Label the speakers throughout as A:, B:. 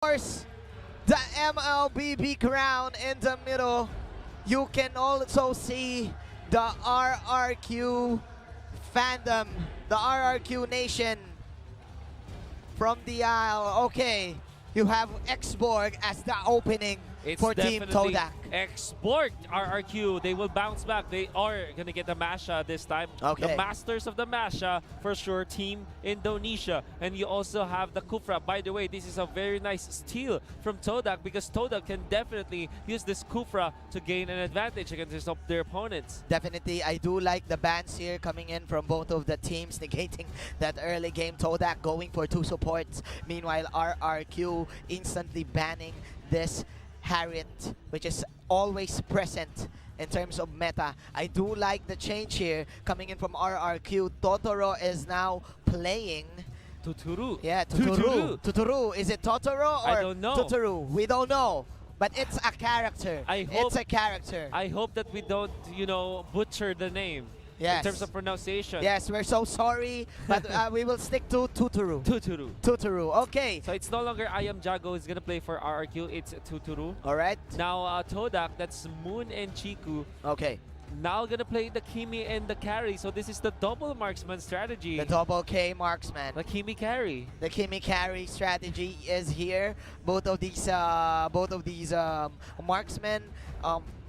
A: course, the MLBB crown in the middle. You can also see the RRQ fandom, the RRQ nation from the aisle. Okay, you have Xborg as the opening for Team TODAK.
B: Xborg RRQ, they will bounce back. They are going to get the Masha this time.
A: Okay.
B: The masters of the Masha, for sure, Team Indonesia. And you also have the Kufra. By the way, this is a very nice steal from TODAK because TODAK can definitely use this Kufra to gain an advantage against their opponents.
A: Definitely, I do like the bans here coming in from both of the teams, negating that early game. TODAK going for 2 supports. Meanwhile, RRQ instantly banning this Harriet, which is always present in terms of meta. I do like the change here coming in from RRQ. Totoro is now playing
B: Tuturu.
A: Yeah, Tuturu. Tuturu. Is it Totoro or
B: I don't know.
A: Tuturu? We don't know. But it's a character. It's a character.
B: I hope that we don't, you know, butcher the name.
A: Yes.
B: In terms of pronunciation.
A: Yes, we're so sorry, but we will stick to Tuturu.
B: Tuturu.
A: Tuturu, okay.
B: So it's no longer I Am Jago who's going to play for RRQ, it's Tuturu.
A: Alright.
B: Now TODAK, that's Moon and Chiku.
A: Okay.
B: Now going to play the Kimi and the carry. So this is the double marksman strategy.
A: The double K marksman.
B: The Kimi carry.
A: The Kimi carry strategy is here. Both of these marksmen,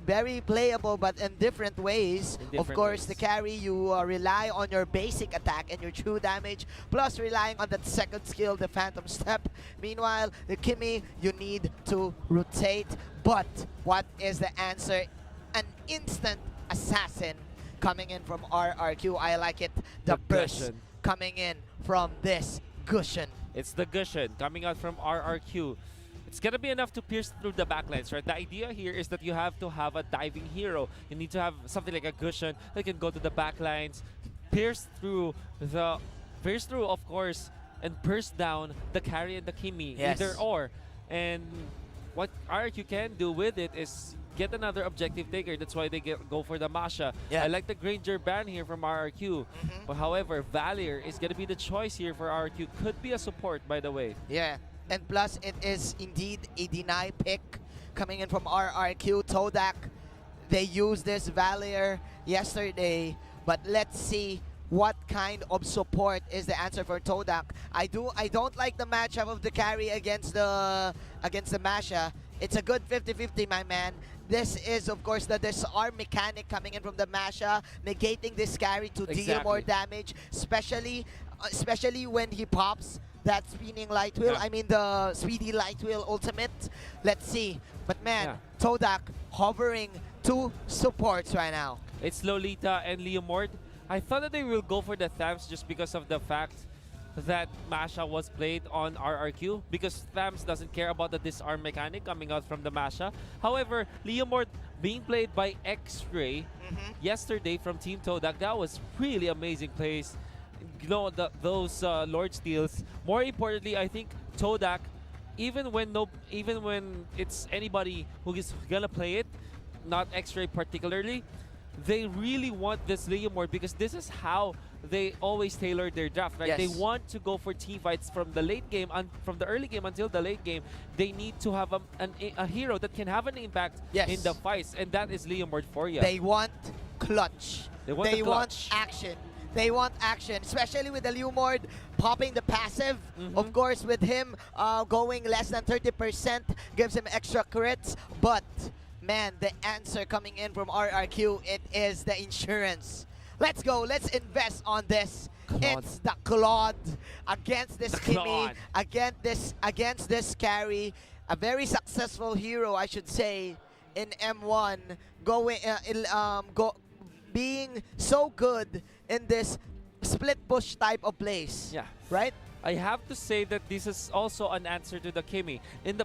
A: very playable, but in different ways. Of course, the carry, you rely on your basic attack and your true damage, plus relying on that second skill, the Phantom Step. Meanwhile, the Kimi, you need to rotate. But what is the answer? An instant assassin coming in from RRQ. I like it. The burst
B: Gushin
A: coming in from this Gushin.
B: It's the Gushin coming out from RRQ. It's going to be enough to pierce through the backlines, right? The idea here is that you have to have a diving hero. You need to have something like a Gushin that can go to the backlines, pierce through, of course, and pierce down the carry and the Kimi,
A: yes.
B: Either or. And what RRQ can do with it is get another objective taker. That's why they go for the Masha.
A: Yeah.
B: I like the Granger ban here from RRQ. But however, Valier is going to be the choice here for RRQ. Could be a support, by the way.
A: Yeah. And plus, it is indeed a deny pick coming in from RRQ. TODAK, they used this Valier yesterday, but let's see what kind of support is the answer for TODAK. I don't like the matchup of the carry against the Masha. It's a good 50-50, my man. This is, of course, the disarm mechanic coming in from the Masha, negating this carry to deal more damage, especially when he pops that spinning light wheel. I mean the speedy light wheel ultimate. Let's see. But man, TODAK hovering 2 supports right now.
B: It's Lolita and Leomord. I thought that they will go for the Thams just because of the fact that Masha was played on RRQ, because Thams doesn't care about the disarm mechanic coming out from the Masha. However, Leomord being played by X-Ray yesterday from Team TODAK, that was really amazing plays. You know, those Lord Steals. More importantly, I think TODAK, even when it's anybody who is gonna play it, not X-Ray particularly, they really want this Leomord because this is how they always tailor their draft, right?
A: Yes.
B: They want to go for team fights from the late game and from the early game until the late game. They need to have a hero that can have an impact in the fights, and that is Leomord for you.
A: They want clutch.
B: They want
A: action. They want action, especially with the Leomord popping the passive. Of course, with him going less than 30%, gives him extra crits. But, man, the answer coming in from RRQ, it is the insurance. Let's go. Let's invest on this. It's the Claude against this Kimi, against this carry. A very successful hero, I should say, in M1, being so good in this split push type of plays.
B: Yeah.
A: Right?
B: I have to say that this is also an answer to the Kimi.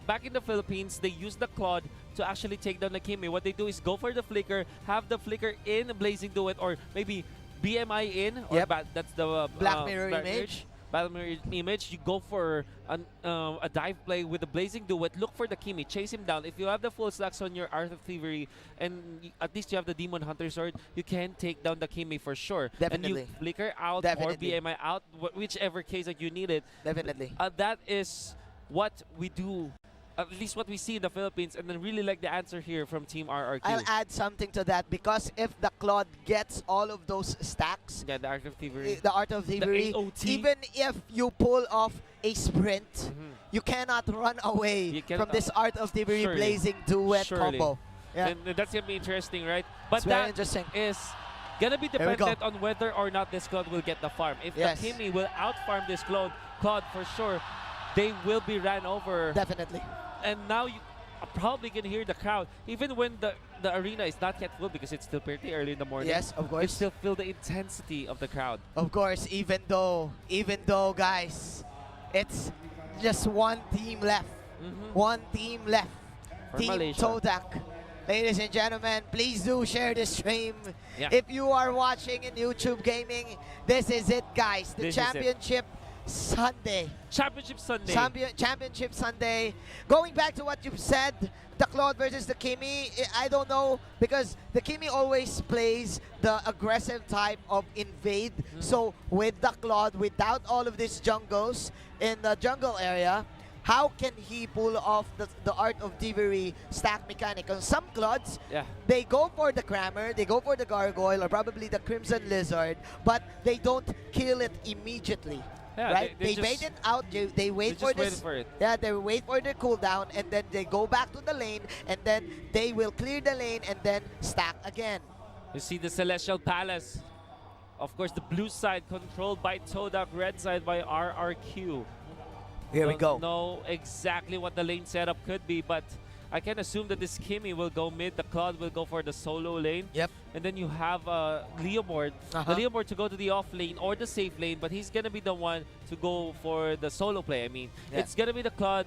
B: Back in the Philippines, they use the Claude to actually take down the Kimi. What they do is go for the flicker, have the flicker in Blazing Duet, or maybe BMI in, or that's the
A: Black Mirror image.
B: Battle Mirror image, you go for a dive play with the Blazing Duet, look for the Kimi, chase him down. If you have the full stacks on your Art of Thievery, and at least you have the Demon Hunter Sword, you can take down the Kimi for sure.
A: Definitely.
B: And you flicker out or BMI out, whichever case that you need it.
A: Definitely.
B: That is what we do, at least what we see in the Philippines, and then really like the answer here from Team RRQ.
A: I'll add something to that because if the Claude gets all of those stacks,
B: Yeah, the Art of Thievery.
A: the Art of Thievery,
B: AOT.
A: even if you pull off a sprint, you cannot run away
B: You cannot-
A: from this Art of Thievery
B: Surely.
A: blazing duet
B: Surely.
A: combo. Yeah.
B: And that's gonna be interesting, right? But
A: It's very
B: that
A: interesting.
B: is gonna be
A: we go.
B: dependent on whether or not this Claude will get the farm. If
A: Yes.
B: the Kimi will outfarm this Claude for sure, they will be ran over.
A: Definitely.
B: And now you are probably gonna hear the crowd, even when the arena is not yet full because it's still pretty early in the morning.
A: Yes, of
B: You
A: course.
B: still feel the intensity of the crowd.
A: Of course, even though, guys, it's just one team left. One team left.
B: For
A: Team
B: Malaysia.
A: TODAK. Ladies and gentlemen, please do share this stream.
B: Yeah.
A: If you are watching in YouTube Gaming, this is it, guys. The
B: This is it.
A: championship Sunday.
B: Championship Sunday.
A: Championship Sunday. Going back to what you've said, the Claude versus the Kimi, I don't know because the Kimi always plays the aggressive type of invade. So with the Claude, without all of these jungles in the jungle area, how can he pull off the Art of Thievery stack mechanic? On some Claudes,
B: Yeah.
A: they go for the Crammer, they go for the Gargoyle, or probably the Crimson Lizard, but they don't kill it immediately.
B: Yeah,
A: Right?
B: they
A: They
B: just-
A: bait it out, they wait
B: just
A: for this.
B: waited for it.
A: Yeah, they wait for the cooldown, and then they go back to the lane, and then they will clear the lane and then stack again.
B: You see the Celestial Palace. Of course, the blue side controlled by TODAK, red side by RRQ.
A: Here we
B: Don't
A: go.
B: know exactly what the lane setup could be, but I can assume that this Kimi will go mid, the Claude will go for the solo lane.
A: Yep.
B: And then you have Leomord.
A: Uh-huh.
B: The Leomord to go to the off lane or the safe lane, but he's going to be the one to go for the solo play. I mean,
A: Yeah.
B: it's going to be the Claude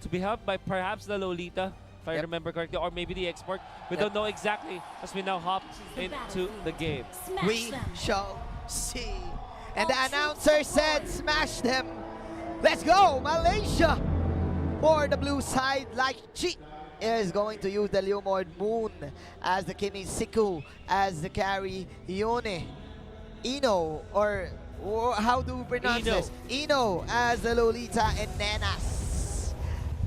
B: to be helped by perhaps the Lolita, if I
A: Yep.
B: remember correctly, or maybe the export. We
A: Yep.
B: don't know exactly as we now hop into the game.
A: We shall see. And the announcer said, smash them. Let's go, Malaysia. For the blue side, Chi is going to use the Leomord Moon as the Kimi, Siku as the carry, Yone, Ino, or how do we pronounce
B: Ino.
A: this? Ino as the Lolita, and Nenas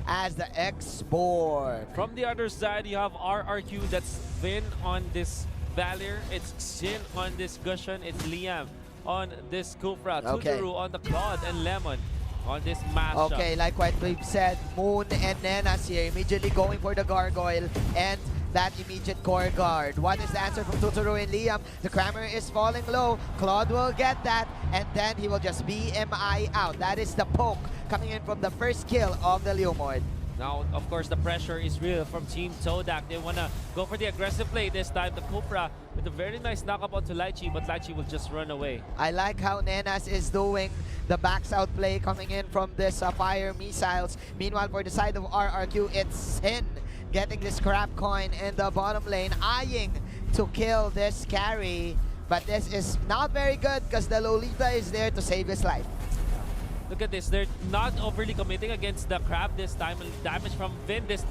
A: as the export.
B: From the other side, you have RRQ. That's Vin on this Valier. It's Xin on this Gushan. It's Liam on this Kufra.
A: Okay.
B: Tuduru on the Claude, and Lemon on this mashup.
A: Okay, like what we've said, Moon and Nenas here immediately going for the Gargoyle and that immediate core guard. What is the answer from Tuturu and Liam? The Crammer is falling low. Claude will get that, and then he will just BMI out. That is the poke coming in from the first kill of the Leomord.
B: Now, of course, the pressure is real from Team TODAK. They want to go for the aggressive play this time. The Kufra with a very nice knockup onto Lychee, but Lychee will just run away.
A: I like how Nenas is doing the backs out play coming in from this fire missiles. Meanwhile, for the side of RRQ, it's Sin getting this crab coin in the bottom lane, eyeing to kill this carry. But this is not very good because the Lolita is there to save his life.
B: Look at this. They're not overly committing against the crab this time. Damage from Vin. This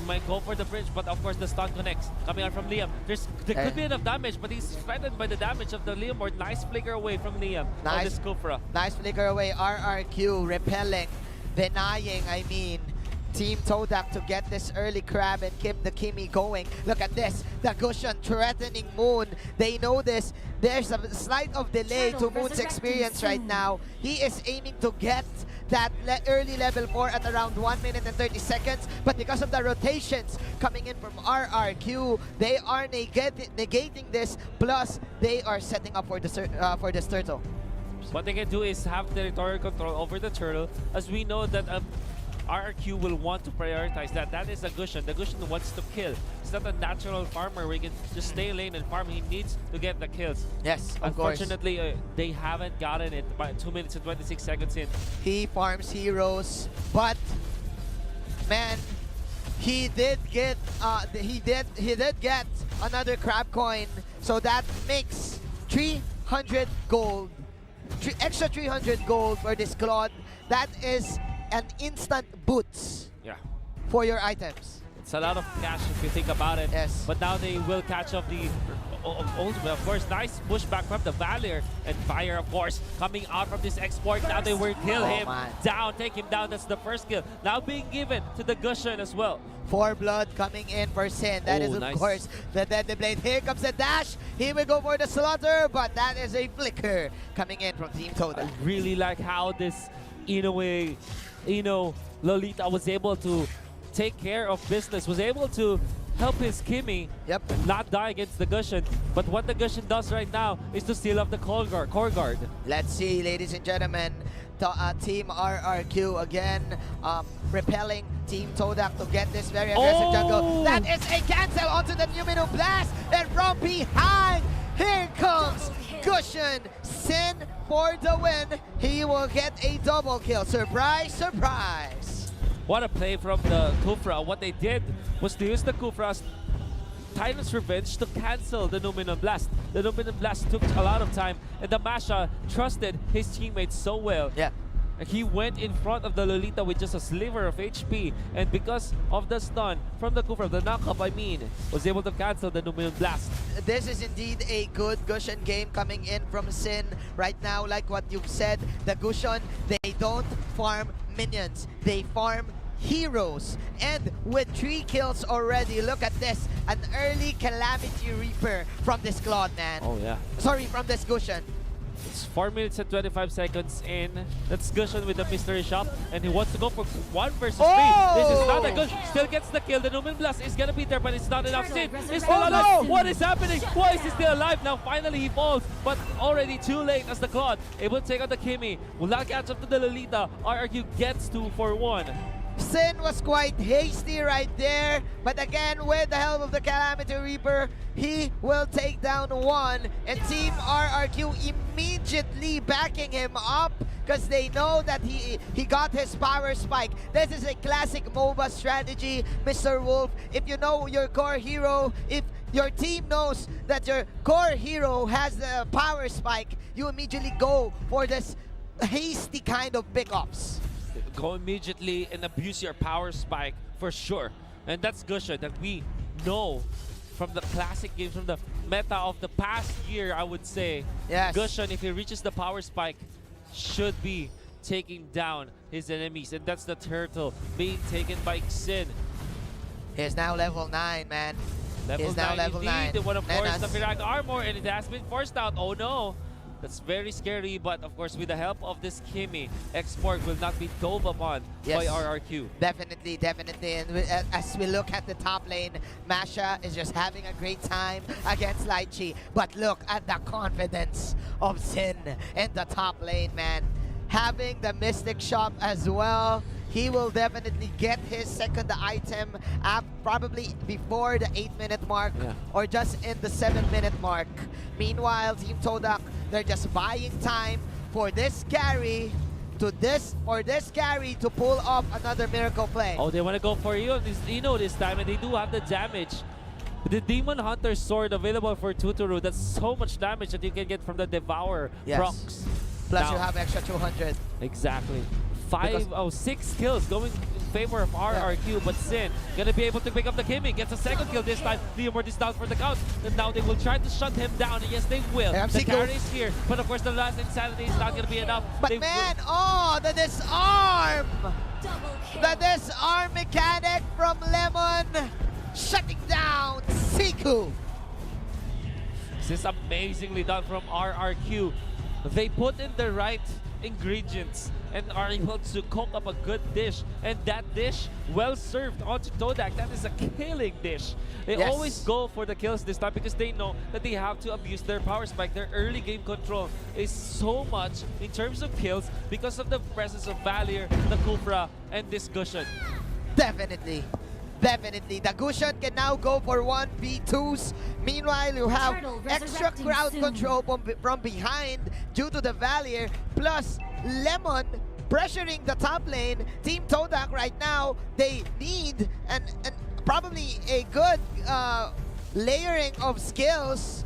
B: might go for the bridge, but of course the stun connects. Coming out from Liam. There could be enough damage, but he's threatened by the damage of the Leomord. Nice flicker away from Liam.
A: Nice.
B: On this Kufra.
A: Nice flicker away. RRQ repelling, denying, Team TODAK to get this early crab and keep the Kimi going. Look at this. The Gushan threatening Moon. They know this. There's a slight of delay to Moon's experience right now. He is aiming to get that early level 4 at around 1 minute and 30 seconds. But because of the rotations coming in from RRQ, they are negating this. Plus, they are setting up for this turtle.
B: What they can do is have territorial control over the turtle, as we know that RRQ will want to prioritize that. That is a Gushan. The Gushan wants to kill. He's not a natural farmer where he can just stay in lane and farm. He needs to get the kills.
A: Yes, of course.
B: Unfortunately, they haven't gotten it by 2 minutes and 26 seconds in.
A: He farms heroes, but man, he did get another crab coin, so that makes 300 gold, extra 300 gold for this Claude. That is an instant boots
B: Yeah.
A: for your items.
B: It's a lot of cash if you think about it.
A: Yes.
B: But now they will catch up the ultimate, of course. Nice pushback from the Valier. And Fire, of course, coming out from this export. Now they will kill him down, take him down. That's the first kill. Now being given to the Gushen as well.
A: 4 blood coming in for Sin. That is, of course, the Deadly Blade. Here comes the dash. He will go for the slaughter, but that is a flicker coming in from Team TODAK.
B: I really like how this, in a way, Lolita was able to take care of business, was able to help his Kimmy not die against the Gushen. But what the Gushen does right now is to steal up the core guard.
A: Let's see, ladies and gentlemen. Team RRQ again repelling Team TODAK to get this very aggressive jungle. That is a cancel onto the Numino Blast, and from behind, here comes Gushen. Sin for the win. He will get a double kill. Surprise, surprise.
B: What a play from the Kufra. What they did was to use the Kufra's Titan's Revenge to cancel the Numinon Blast. The Numinon Blast took a lot of time, and the Masha trusted his teammates so well.
A: Yeah.
B: He went in front of the Lolita with just a sliver of HP, and because of the stun from the Kufra, the knockup, was able to cancel the Numinon Blast.
A: This is indeed a good Gushen game coming in from Sin right now. Like what you've said, the Gushen, they don't farm minions, they farm heroes. And with 3 kills already, look at this, an early Calamity Reaper from this Claude, man.
B: Oh yeah.
A: Sorry, from this Gushen.
B: It's 4 minutes and 25 seconds in. That's Gushen with the mystery shop, and he wants to go for 1 versus 3. This is not a good. Still gets the kill. The Numen Blast is gonna be there, but it's not enough. Sin is still alive. What is happening? Why is he still alive? Now finally he falls, but already too late as the Claude able to take out the Kimmy. Will not catch up to the Lolita. RRQ gets 2 for 1.
A: Sin was quite hasty right there, but again, with the help of the Calamity Reaper, he will take down 1, and Team RRQ immediately backing him up because they know that he got his power spike. This is a classic MOBA strategy, Mr. Wolf. If you know your core hero, if your team knows that your core hero has the power spike, you immediately go for this hasty kind of pickups.
B: Go immediately and abuse your power spike for sure. And that's Gushen that we know from the classic games, from the meta of the past year, I would say.
A: Yes.
B: Gushen, if he reaches the power spike, should be taking down his enemies. And that's the turtle being taken by Xin.
A: He's now level 9, man.
B: He's
A: now level 9.
B: They want to force the Virag armor, and it has been forced out. Oh no. That's very scary, but of course with the help of this Kimmy, export will not be dove upon by RRQ.
A: Definitely, definitely. And as we look at the top lane, Masha is just having a great time against Lychee. But look at the confidence of Sin in the top lane, man. Having the Mystic Shop as well, he will definitely get his second item probably before the 8-minute mark or just in the 7-minute mark. Meanwhile, Team TODAK, they're just buying time for this carry to pull off another miracle play.
B: Oh, they want to go for Eno this time, and they do have the damage. The Demon Hunter sword available for Tuturu. That's so much damage that you can get from the Devour procs.
A: Plus you have extra 200.
B: Exactly. 6 kills going in favor of RRQ, but Sin gonna be able to pick up the Kimmy. Gets a second kill this time. Leomord is down for the count. And now they will try to shut him down. And yes, they will. The carry is here. But of course, the last Insanity is not gonna be enough.
A: But man, the disarm! The disarm mechanic from Lemon shutting down Siku.
B: This is amazingly done from RRQ. They put in the right ingredients and are able to cook up a good dish, and that dish well served onto TODAK. That is a killing dish. They always go for the kills this time because they know that they have to abuse their power spike. Their early game control is so much in terms of kills because of the presence of Valier, the Kufra, and this Gushen.
A: Definitely. Definitely. The Gushen can now go for 1v2s. Meanwhile, you have extra crowd control from behind due to the Valier, plus Lemon pressuring the top lane. Team TODAK right now, they need and probably a good layering of skills.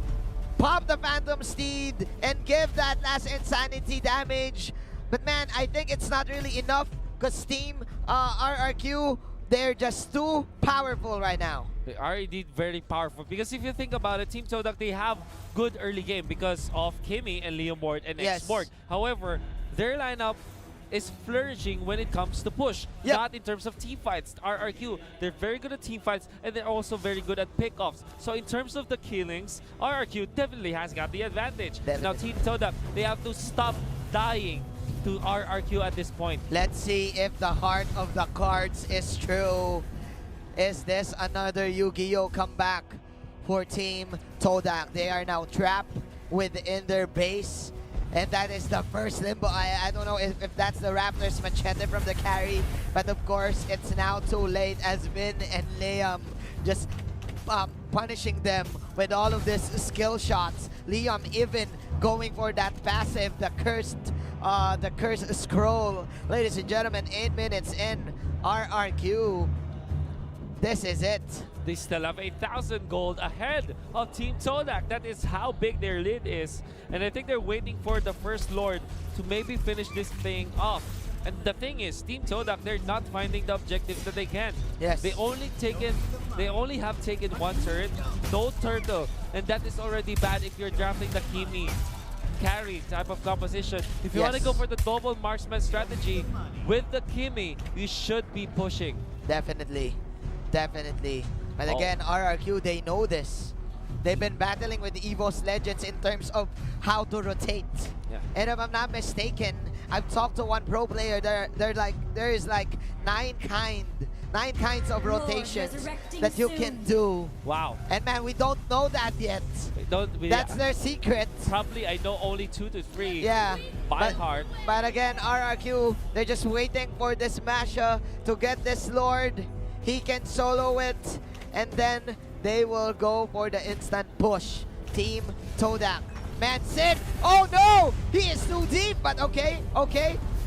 A: Pop the Phantom Steed and give that last Insanity damage. But man, I think it's not really enough because Team RRQ, they're just too powerful right now.
B: They are indeed very powerful because if you think about it, Team TODAK, they have good early game because of Kimmy and Leomord and
A: Yes.
B: Xmord. However, their lineup is flourishing when it comes to push,
A: Yep.
B: not in terms of team fights. RRQ, they're very good at team fights and they're also very good at pickoffs. So in terms of the killings, RRQ definitely has got the advantage. Now
A: Definitely.
B: Team TODAK, they have to stop dying to RRQ at this point.
A: Let's see if the heart of the cards is true. Is this another Yu-Gi-Oh comeback for Team TODAK? They are now trapped within their base. And that is the first limbo. I don't know if that's the Raptors machete from the carry. But of course, it's now too late as Vin and Liam just punishing them with all of these skill shots. Liam even going for that passive, the cursed scroll. Ladies and gentlemen, 8 minutes in, RRQ. This is it.
B: They still have 8,000 gold ahead of Team TODAK. That is how big their lead is. And I think they're waiting for the First Lord to maybe finish this thing off. And the thing is, Team TODAK, they're not finding the objectives that they can.
A: Yes.
B: They only have taken one turret, no turtle. And that is already bad if you're drafting the Kimi carry type of composition. If you want to go for the double marksman strategy with the Kimi, you should be pushing.
A: Definitely. Definitely. But again, RRQ, they know this. They've been battling with EVO's Legends in terms of how to rotate.
B: Yeah.
A: And if I'm not mistaken, I've talked to one pro player, there is like nine kinds of rotations that you can do.
B: Wow.
A: And man, we don't know that yet. That's their secret.
B: Probably I know only 2 to 3
A: Yeah.
B: by heart.
A: But again, RRQ, they're just waiting for this Masha to get this Lord. He can solo it, and then they will go for the instant push. Team TODAK. Man, Sid! Oh no! He is too deep, but okay.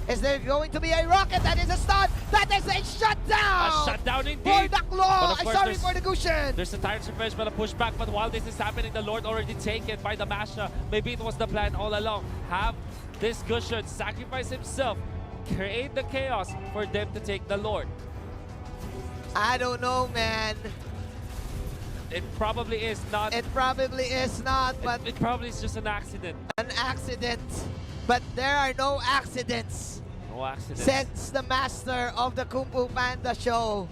A: Is there going to be a rocket? That is a stun! That is a shutdown!
B: A shutdown indeed!
A: For the Claw!
B: But of course,
A: Sorry for the Gushin!
B: There's a Tyrant's Revenge but a pushback, but while this is happening, the Lord already taken by the Masha. Maybe it was the plan all along. Have this Gushin sacrifice himself, create the chaos for them to take the Lord.
A: I don't know, man.
B: It probably is not.
A: It probably is not, but
B: it probably is just an accident.
A: an accident. But there are no accidents.
B: No accident.
A: Since the master of the Kung Fu Panda show.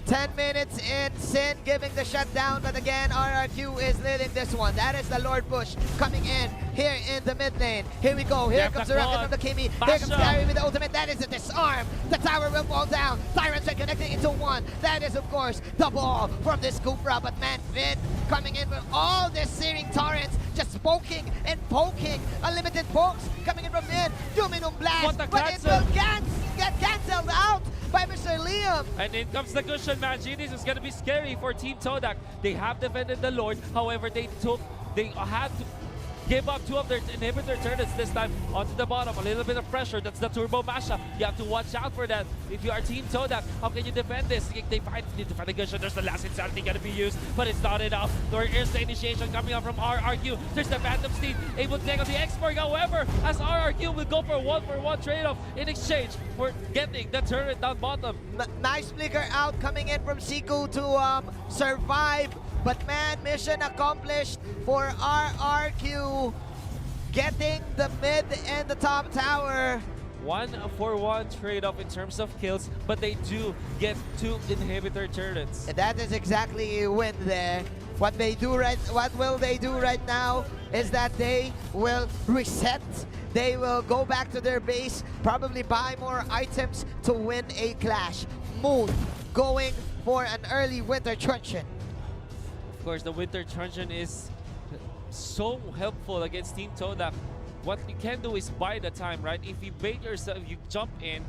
A: 10 minutes in, Sin giving the shutdown, but again, RRQ is leading this one. That is the Lord Push coming in here in the mid lane. Here we go. Here comes the rocket from the Kimi. Here comes Gary with the ultimate. That is the disarm. The tower will fall down. Tyrants are connecting into one. That is, of course, the ball from this Kufra. But man, Vin coming in with all this searing torrents, just poking and poking. Unlimited pokes coming in from Vin. Dominum Blast, but it will get cancelled out by Mr. Liam.
B: And in comes the cushion, man. Genius is going to be scary for Team TODAK. They have defended the Lord. However, they had to give up 2 of their inhibitor turrets this time onto the bottom. A little bit of pressure. That's the Turbo Masha. You have to watch out for that. If you are Team TODAK, how can you defend this? They need to find the cushion. There's the last insanity going to be used, but it's not enough. There is the initiation coming up from RRQ. There's the Phantom Steed able to take on the X-Borg. However, as RRQ will go for one trade-off in exchange for getting the turret down bottom.
A: Nice flicker out coming in from Siku to survive. But man, mission accomplished for RRQ. Getting the mid and the top tower.
B: 1-for-1 trade-off in terms of kills, but they do get 2 inhibitor turrets.
A: And that is exactly a win there. What will they do right now is that they will reset. They will go back to their base, probably buy more items to win a clash. Moon going for an early winter truncheon.
B: Of course, the winter truncheon is so helpful against Team TODAK. What you can do is buy the time, right? If you bait yourself, you jump in,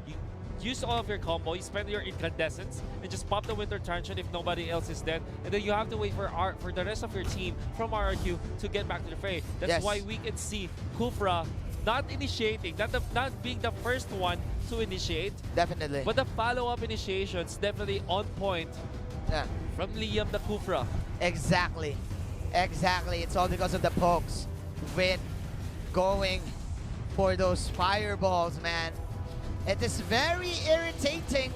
B: you use all of your combo, you spend your incandescence, and just pop the winter truncheon if nobody else is dead. And then you have to wait for the rest of your team from RRQ to get back to the fray. That's why we can see Kufra not initiating, not being the first one to initiate.
A: Definitely.
B: But the follow-up initiations definitely on point.
A: Yeah.
B: From Liam the Kufra.
A: Exactly. It's all because of the pokes. Vin going for those fireballs, man. It is very irritating,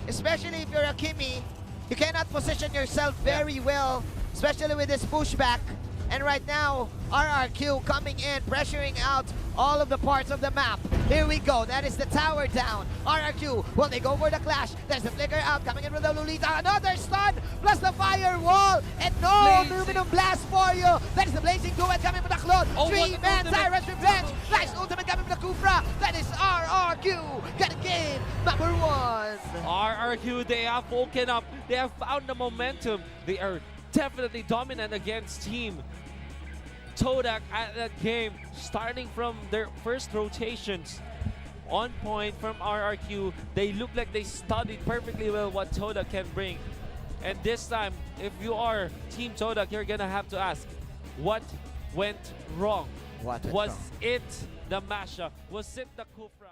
A: especially if you're a Kimi. You cannot position yourself very well, especially with this pushback. And right now, RRQ coming in, pressuring out all of the parts of the map. Here we go. That is the tower down. RRQ, will they go for the clash? There's the flicker out, coming in with the Lolita. Another stun, plus the firewall. And no
B: Blazing.
A: aluminum blast for you. That is the blazing duet coming from the Claude.
B: Oh, what an
A: Three-man
B: ultimate.
A: Tyrant's Revenge. Nice ultimate coming from the Kufra. That is RRQ. Got a game number 1.
B: RRQ, they have woken up. They have found the momentum. They are definitely dominant against Team TODAK at that game, starting from their first rotations. On point from RRQ, they look like they studied perfectly well what TODAK can bring. And this time, if you are Team TODAK, you're gonna have to ask, what went wrong?
A: What went
B: Was
A: wrong?
B: it the Masha? Was it the Kufra?